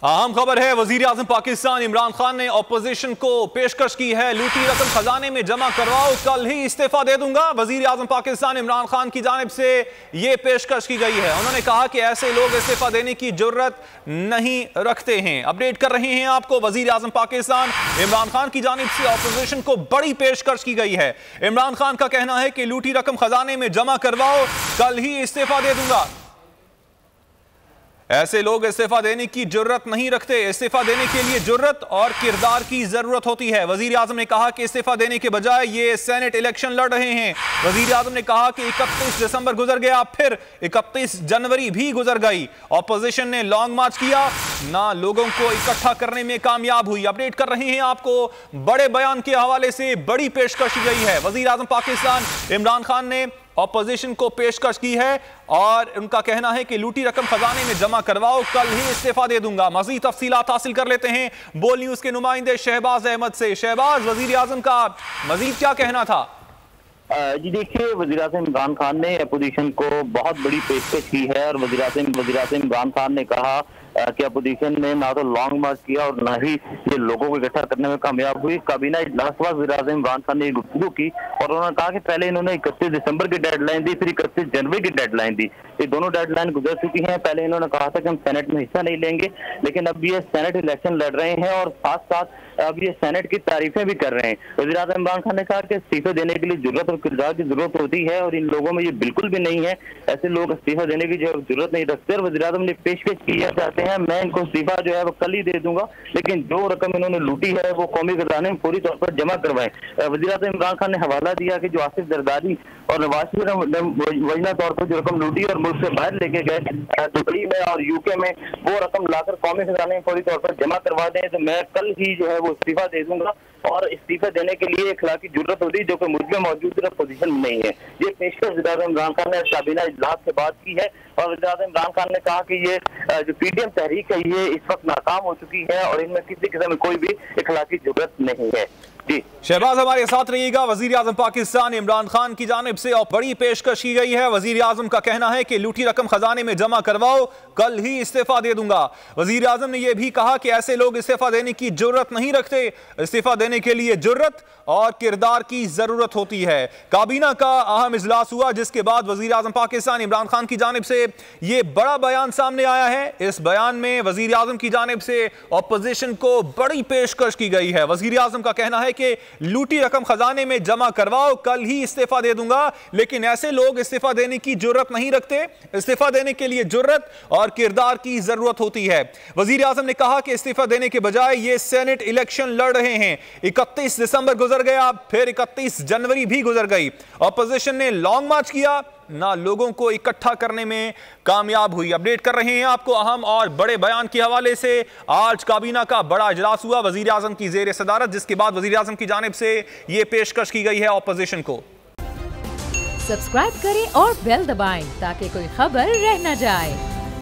अहम खबर है, वजीर आजम पाकिस्तान इमरान खान ने ऑपोजिशन को पेशकश की है, लूटी रकम खजाने में जमा करवाओ, कल ही इस्तीफा दे दूंगा। वजीर आजम पाकिस्तान इमरान खान की जानिब से यह पेशकश की गई है। उन्होंने कहा कि ऐसे लोग इस्तीफा देने की जरूरत नहीं रखते हैं। अपडेट कर रहे हैं आपको, वजीर आजम पाकिस्तान इमरान खान की जानिब से ऑपोजिशन को बड़ी पेशकश की गई है। इमरान खान का कहना है कि लूटी रकम खजाने में जमा करवाओ, कल ही इस्तीफा दे दूंगा। ऐसे लोग इस्तीफा देने की जरूरत नहीं रखते। इस्तीफा देने के लिए जुर्रत और किरदार की जरूरत होती है। वजीर आजम ने कहा कि इस्तीफा देने के बजाय ये सेनेट इलेक्शन लड़ रहे हैं। वजीर आजम ने कहा कि 31 दिसंबर गुजर गया, फिर 31 जनवरी भी गुजर गई। ऑपोजिशन ने लॉन्ग मार्च किया, ना लोगों को इकट्ठा करने में कामयाब हुई। अपडेट कर रहे हैं आपको, बड़े बयान के हवाले से बड़ी पेशकश की गई है। वजीर आजम पाकिस्तान इमरान खान ने ऑपोजिशन को पेशकश की है और उनका कहना है कि लूटी रकम खजाने में जमा करवाओ, कल ही इस्तीफा दे दूंगा। मजीद तफसीलात हासिल कर लेते हैं बोल न्यूज के नुमाइंदे शहबाज अहमद से। शहबाज, वजीर आजम का मजीद क्या कहना था? जी देखिए, वज़ीर आज़म इमरान खान ने अपोजिशन को बहुत बड़ी पेशकश की है और वज़ीर आज़म इमरान खान ने कहा कि अपोजिशन ने ना तो लॉन्ग मार्च किया और ना ही ये लोगों को इकट्ठा करने में कामयाब हुई। काबीना इजलास के बाद वज़ीर आज़म इमरान खान ने गुफ्तगू की और उन्होंने कहा कि पहले इन्होंने 31 दिसंबर की डेडलाइन दी, फिर 31 जनवरी की डेडलाइन दी। ये दोनों डेडलाइन गुजर चुकी हैं। पहले इन्होंने कहा था कि हम सेनेट में हिस्सा नहीं लेंगे, लेकिन अब ये सेनेट इलेक्शन लड़ रहे हैं और साथ साथ अब ये सेनेट की तारीफें भी कर रहे हैं। वज़ीर आज़म इमरान खान ने कहा कि इस्तीफे देने के लिए जुर्रत और किरदार की जरूरत होती है और इन लोगों में ये बिल्कुल भी नहीं है। ऐसे लोग इस्तीफा देने की जरूरत नहीं रखते और वज़ीर आज़म ने पेशकश किया चाहते हैं, मैं इनको इस्तीफा जो है वो कल ही दे दूंगा, लेकिन जो रकम इन्होंने लूटी है वो कौमी खजाने में पूरी तौर पर जमा करवाएं। वज़ीर आज़म इमरान खान ने हवाला दिया कि जो आसिफ जरदारी और नवाज शरीफ ने वजना तौर पर जो रकम लूटी और मुल्क से बाहर लेके गए दुबई में और यूके में, वो रकम लाकर कौमी खजाने में पूरी तौर पर जमा करवा दें तो मैं कल ही जो है वो इस्तीफा दे दूंगा। और इस्तीफा देने के लिए इखलाकी जरूरत होती है जो कि मुझ में मौजूद पोजीशन में नहीं है। ये पेशकश वज़ीर आज़म इमरान खान ने काबीना इजलास के बाद की है और वज़ीर आज़म इमरान खान ने कहा कि ये जो PDM तहरीक है ये इस वक्त नाकाम हो चुकी है और इनमें किसी किस्म में कोई भी इखलाकी जरूरत नहीं है। जी शहबाज, हमारे साथ रहिएगा। वजीर आजम पाकिस्तान इमरान खान की जानिब से और बड़ी पेशकश की गई है। वजीर आजम का कहना है कि लूटी रकम खजाने में जमा करवाओ, कल ही इस्तीफा दे दूंगा। वजीर आजम ने यह भी कहा कि ऐसे लोग इस्तीफा देने की जरूरत नहीं रखते। इस्तीफा देने के लिए जुर्रत और किरदार की जरूरत होती है। काबीना का अहम इजलास हुआ जिसके बाद वजीर आजम पाकिस्तान इमरान खान की जानिब से यह बड़ा बयान सामने आया है। इस बयान में वजीर आजम की जानिब से ऑपोजिशन को बड़ी पेशकश की गई है। वजीर आजम का कहना है कि लूटी रकम खजाने में जमा करवाओ, कल ही इस्तीफा दे दूंगा, लेकिन ऐसे लोग इस्तीफा देने की जरूरत नहीं रखते। इस्तीफा देने के लिए जुर्रत और किरदार की जरूरत होती है। वजीर आजम ने कहा कि इस्तीफा देने के बजाय ये सेनेट इलेक्शन लड़ रहे हैं। 31 दिसंबर गुजर गया, फिर 31 जनवरी भी गुजर गई। ऑपोजिशन ने लॉन्ग मार्च किया, ना लोगों को इकट्ठा करने में कामयाब हुई। अपडेट कर रहे हैं आपको अहम और बड़े बयान के हवाले से। आज काबीना का बड़ा इजलास हुआ वजीर आजम की जेर सदारत, जिसके बाद वजीर आजम की जानिब से यह पेशकश की गई है ऑपोजिशन को। सब्सक्राइब करें और बेल दबाएं ताकि कोई खबर रह न जाए।